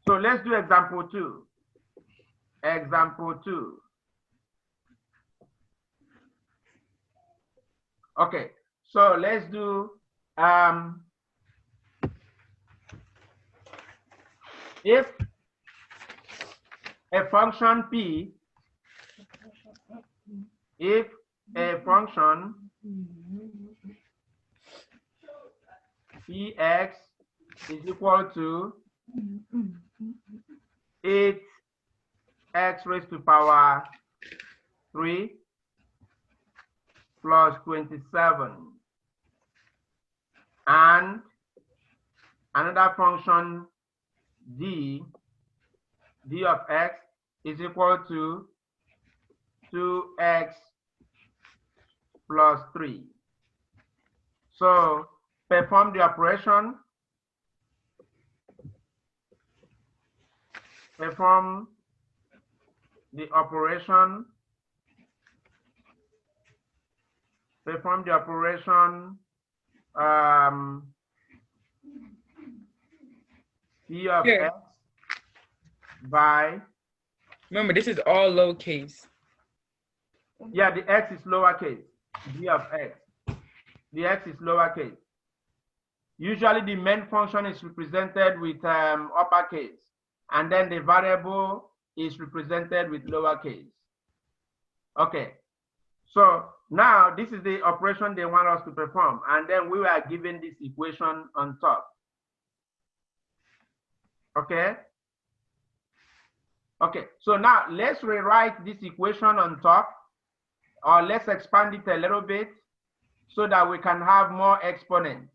So let's do example 2. Example 2. Okay, so let's do if a function p, if a function px is equal to 8x raised to power 3 plus 27, and another function d of x is equal to 2x plus 3. So perform the operation. Perform the operation. Perform the operation p of Yeah. x by, Remember, this is all lowercase. yeah, the x is lowercase, d of x. The x is lowercase. Usually the main function is represented with uppercase, and then the variable is represented with lowercase. Okay, so now this is the operation they want us to perform, and then we are given this equation on top. Okay. Okay, so now let's rewrite this equation on top, or let's expand it a little bit so that we can have more exponents,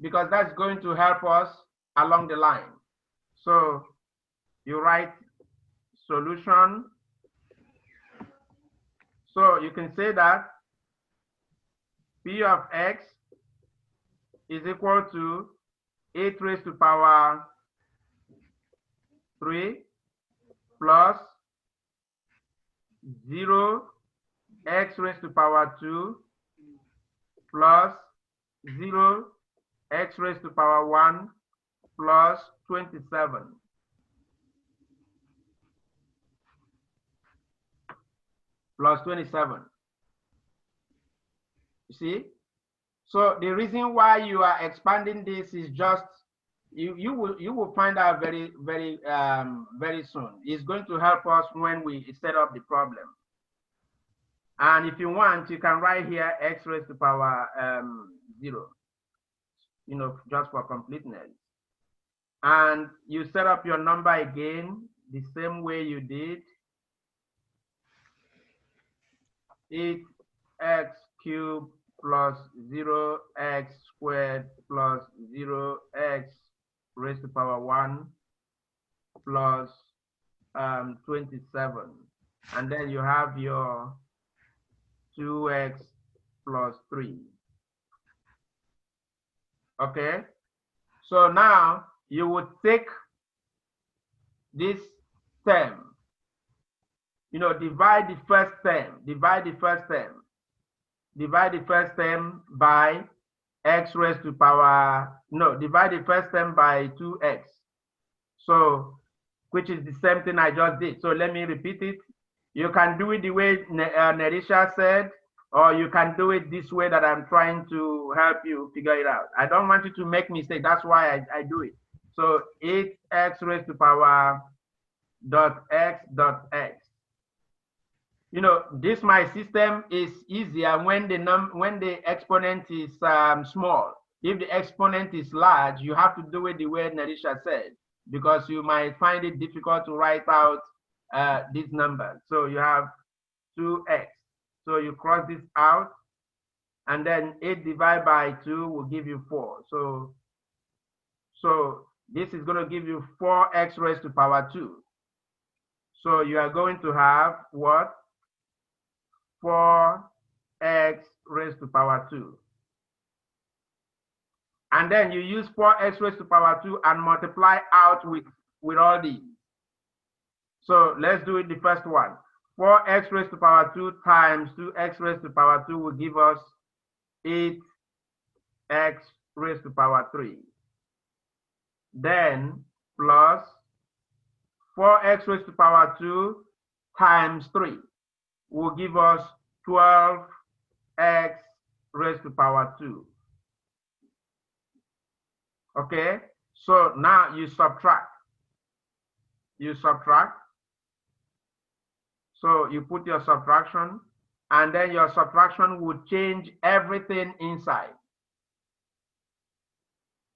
because that's going to help us along the line. So you write solution. So you can say that p of x is equal to 8 raised to power 3 plus 0 x raised to power 2 plus 0 x raised to power 1 plus 27. Plus 27. You see? So the reason why you are expanding this is just you will find out very soon. It's going to help us when we set up the problem. And if you want, you can write here x raised to power 0, you know, just for completeness. And you set up your number again the same way you did. 8x cubed plus 0x squared plus 0x raised to power 1 plus 27. And then you have your 2x plus 3. Okay, so now you would take this term, you know, divide the first term by x raised to power, no, divide the first term by 2x. So, which is the same thing I just did. So let me repeat it. You can do it the way Nerisha said, or you can do it this way that I'm trying to help you figure it out. I don't want you to make mistake. That's why I do it. So 8x raised to power dot x dot x. You know, this my system is easier when the exponent is small. If the exponent is large, you have to do it the way Narisha said, because you might find it difficult to write out these numbers. So you have 2x. So you cross this out, and then 8 divided by 2 will give you 4. So this is going to give you 4x raised to power 2. So you are going to have what? 4x raised to power 2. And then you use 4x raised to power 2 and multiply out with all these. So let's do it the first one. 4x raised to power 2 times 2x raised to power 2 will give us 8x raised to power 3. Then plus 4x raised to power 2 times 3 will give us 12x raised to power 2. Okay, so now you subtract. So you put your subtraction, and then your subtraction would change everything inside.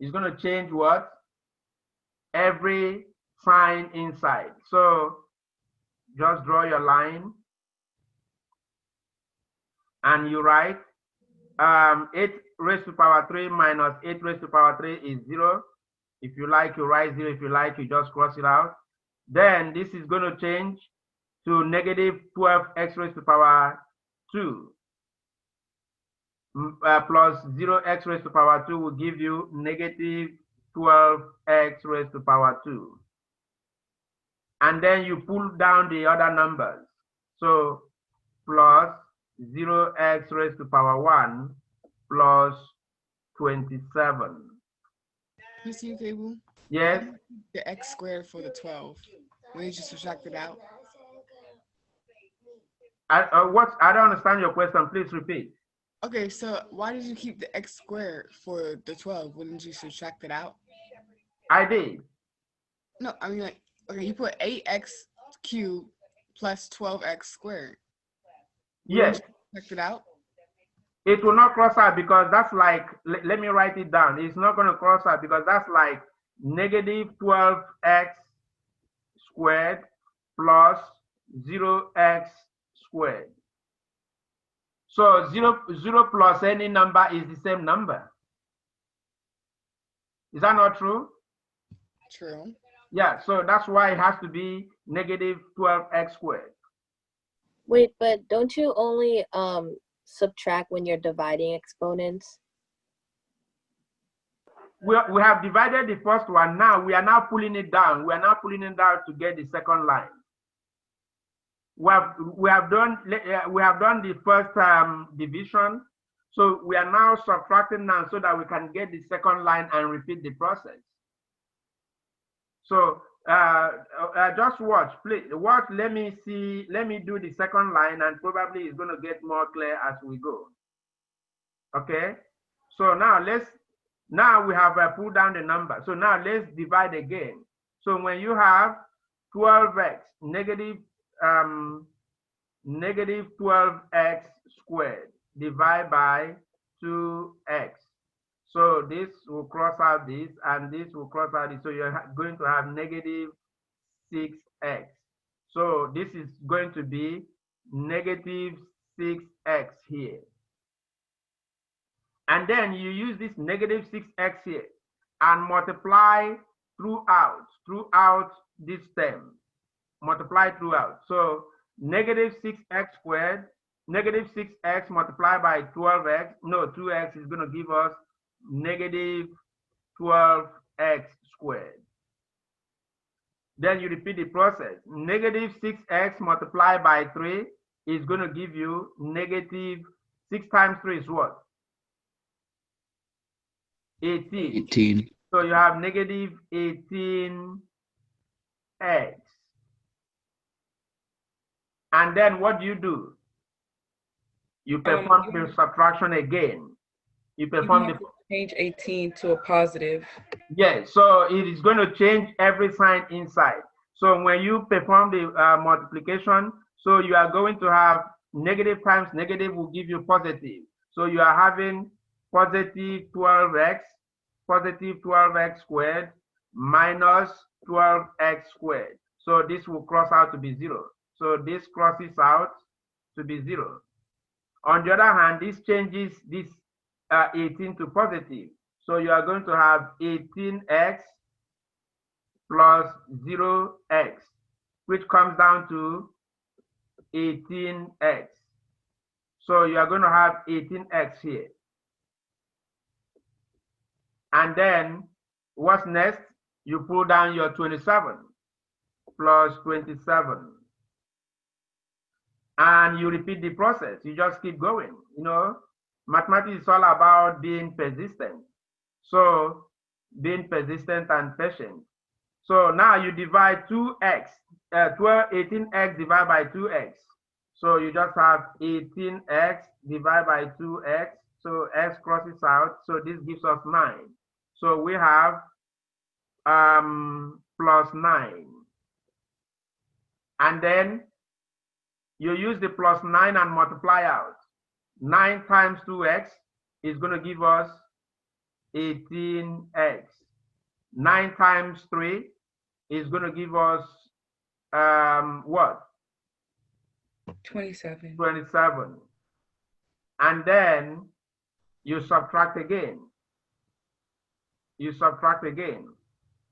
It's going to change what? Every sign inside. So just draw your line and you write 8 raised to power 3 minus 8 raised to power 3 is 0. If you like, you write 0. If you like, you just cross it out. Then this is going to change to negative 12x raised to power 2 plus 0x raised to power 2 will give you negative 12x raised to power 2. And then you pull down the other numbers. So plus 0x raised to power 1 plus 27. Mr. Cable? Yes? The x squared for the 12. When did you subtract it out? I don't understand your question. Please repeat. Okay, so why did you keep the x squared for the 12? Wouldn't you subtract it out? I did. No, I mean, like, okay, you put 8x cubed plus 12x squared. Yes. Subtract it out? It will not cross out because that's like, let me write it down. It's not going to cross out because that's like negative 12x squared plus 0x squared. So 0 plus any number is the same number. Is that not true? True. Yeah, so that's why it has to be negative 12x squared. Wait, but don't you only subtract when you're dividing exponents? We have divided the first one. Now we are now pulling it down. We are now pulling it down to get the second line. We have done the first division. So we are now subtracting now so that we can get the second line and repeat the process. So just watch, please. Watch. Let me see. Let me do the second line, and probably it's going to get more clear as we go. Okay. So now we have pulled down the number. So now let's divide again. So when you have 12x negative 12x squared divided by 2x. So this will cross out this, and this will cross out this. So you're going to have negative 6x. So this is going to be negative 6x here. And then you use this negative 6x here and multiply throughout this term. Multiply throughout. So negative 6x squared, negative 6x multiplied by 12x, no, 2x is going to give us negative 12x squared. Then you repeat the process. Negative 6x multiplied by 3 is going to give you negative 6 times 3 is what? 18. So you have negative 18x. And then what do? You perform the subtraction again. You perform the change 18 to a positive. Yes, so it is going to change every sign inside. So when you perform the multiplication, so you are going to have negative times negative will give you positive. So you are having positive 12x squared minus 12x squared. So this will cross out to be 0. So this crosses out to be 0. On the other hand, this changes this 18 to positive. So you are going to have 18x plus 0x, which comes down to 18x. So you are going to have 18x here. And then what's next? You pull down your 27 plus 27. And you repeat the process. You just keep going. You know, mathematics is all about being persistent. So being persistent and patient. So now you divide 2x, 18x divided by 2x. So you just have 18x divided by 2x. So x crosses out. So this gives us 9. So we have plus 9. And then you use the plus 9 and multiply out. 9 times 2x is going to give us 18x. 9 times 3 is going to give us what? 27. 27. And then you subtract again. You subtract again.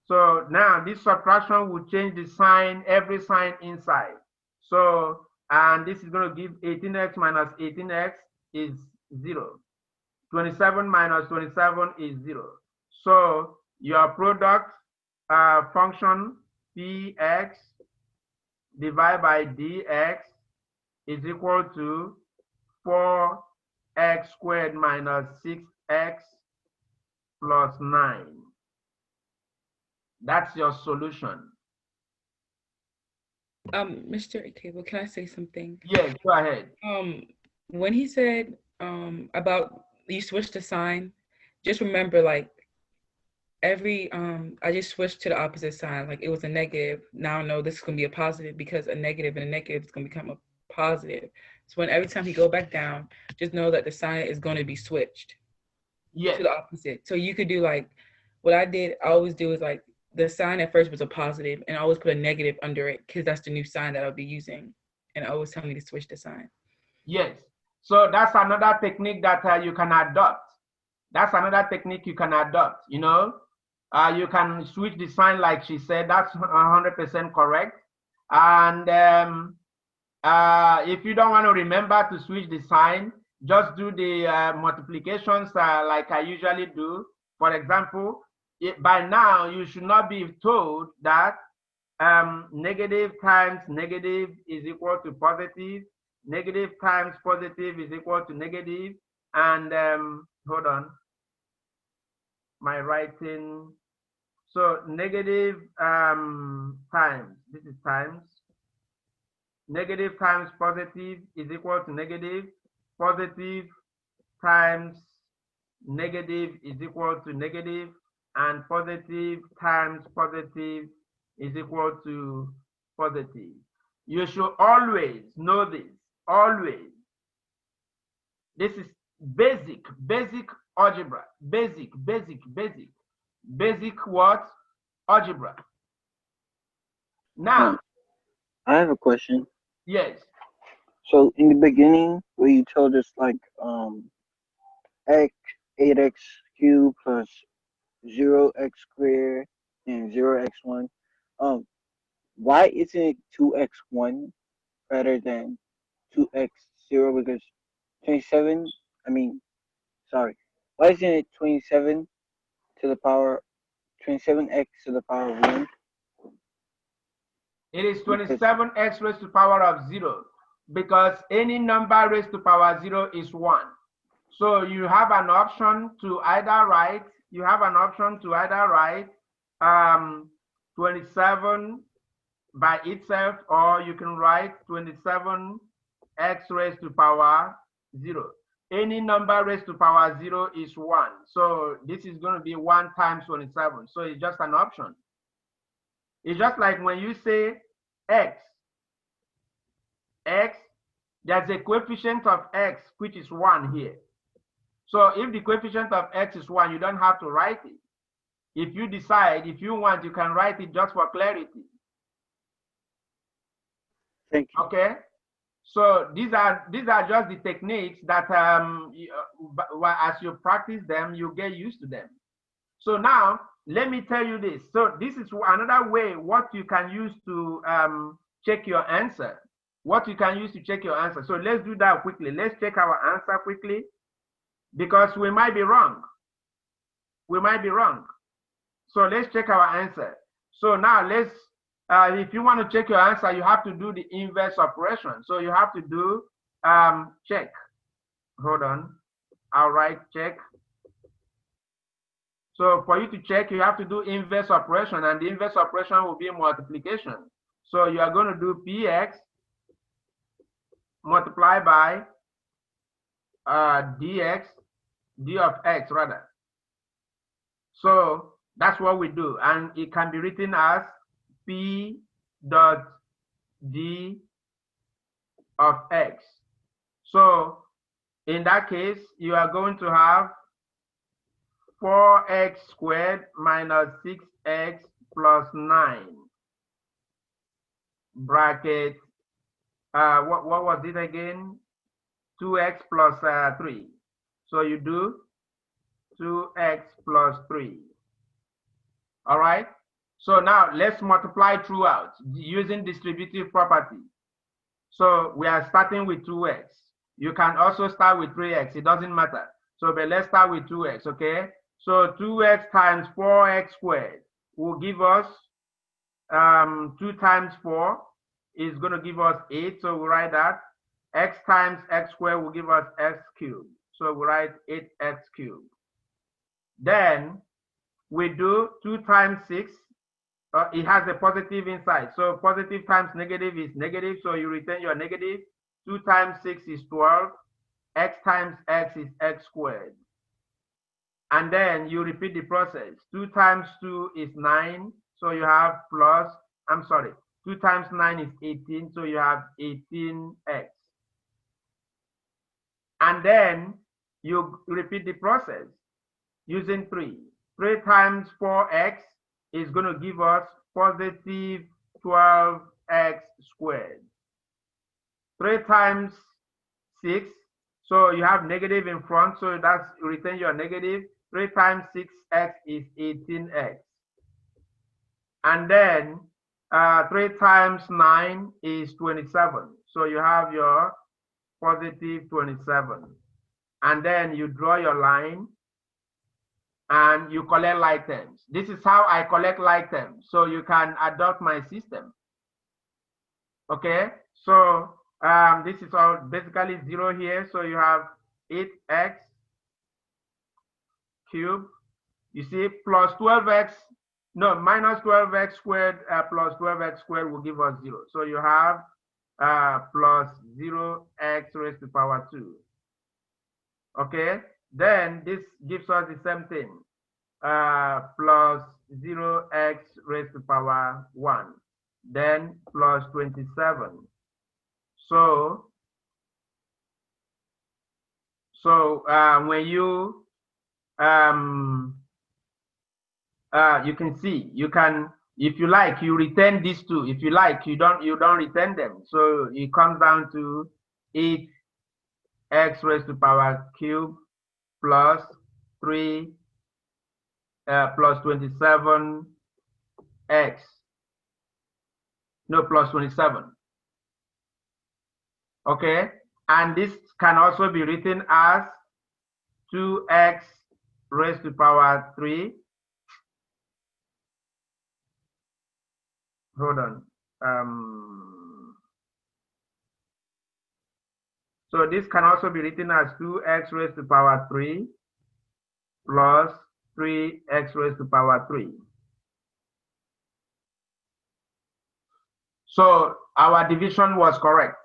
So now this subtraction will change the sign, every sign inside. So, and this is going to give 18x minus 18x is 0. 27 minus 27 is 0. So your product function px divided by dx is equal to 4x squared minus 6x plus 9. That's your solution. Mr. Table, can I say something? Yes, go ahead. When he said about you switch the sign, just remember like every I just switched to the opposite sign. Like it was a negative. Now I know this is gonna be a positive because a negative and a negative is gonna become a positive. So when every time he go back down, just know that the sign is gonna be switched to the opposite. So you could do like what I did, I always do is like the sign at first was a positive and I always put a negative under it because that's the new sign that I'll be using. And always tell me to switch the sign. Yes. So that's another technique that you can adopt. That's another technique you can adopt, you know. You can switch the sign like she said. That's 100% correct. And if you don't want to remember to switch the sign, just do the multiplications like I usually do. For example, by now you should not be told that negative times negative is equal to positive. Negative times positive is equal to negative. And hold on, my writing. So negative times, this is times. Negative times positive is equal to negative. Positive times negative is equal to negative. And positive times positive is equal to positive. You should always know this, always. This is basic algebra, basic what? Algebra. Now, I have a question. yes. So in the beginning, where you told us like x 8x cubed plus 0x squared and 0x1, why isn't it 2x1 rather than 2x0? Because 27, why isn't it 27 to the power 27x to the power of 1? It is 27x raised to the power of 0 because any number raised to power 0 is 1. So you have an option to either write, 27 by itself, or you can write 27x raised to power 0. Any number raised to power 0 is 1. So this is going to be 1 times 27. So it's just an option. It's just like when you say x, there's a coefficient of x, which is 1 here. So if the coefficient of x is 1, you don't have to write it. If you decide, if you want, you can write it just for clarity. Thank you. Okay. So these are just the techniques that as you practice them, you get used to them. So now let me tell you this. So this is another way what you can use to check your answer. So let's do that quickly. Let's check our answer quickly because we might be wrong. So let's check our answer. So now let's. If you want to check your answer, you have to do the inverse operation. So you have to do check. Hold on. I'll write check. So for you to check, you have to do inverse operation, and the inverse operation will be multiplication. So you are going to do px multiplied by dx, d of x rather. So that's what we do, and it can be written as p dot d of x. So in that case, you are going to have 4x squared minus 6x plus 9 bracket, what was it again? 2x plus 3. So you do 2x plus 3. All right. So now let's multiply throughout using distributive property. So we are starting with 2x. You can also start with 3x. It doesn't matter. So but let's start with 2x, okay? So 2x times 4x squared will give us 2 times 4 is going to give us 8. So we write that. X times x squared will give us x cubed. So we write 8x cubed. Then we do 2 times 6. It has a positive inside. So positive times negative is negative. So you return your negative. 2 times 6 is 12. X times x is x squared. And then you repeat the process. 2 times 2 is 9. So you have plus, 2 times 9 is 18. So you have 18x. And then you repeat the process using 3. 3 times 4x is going to give us positive 12x squared. 3 times 6, so you have negative in front, so that's return your negative. 3 times 6x is 18x. And then 3 times 9 is 27. So you have your positive 27. And then you draw your line and you collect like terms. This is how I collect like terms. So you can adopt my system. Okay, so this is all basically 0 here. So you have 8x cubed. You see, plus 12x, no, minus 12x squared plus 12x squared will give us 0. So you have plus 0x raised to power 2. Okay, then this gives us the same thing, plus 0x raised to power 1, then plus 27. So when you you can see, you can, if you like, you return these two. If you like, you don't return them. So it comes down to 8x raised to power cube plus 3 plus 27x. No, plus 27. Okay, and this can also be written as 2x raised to power 3. Hold on. So this can also be written as 2x raised to power 3 plus 3x raised to power 3. So our division was correct.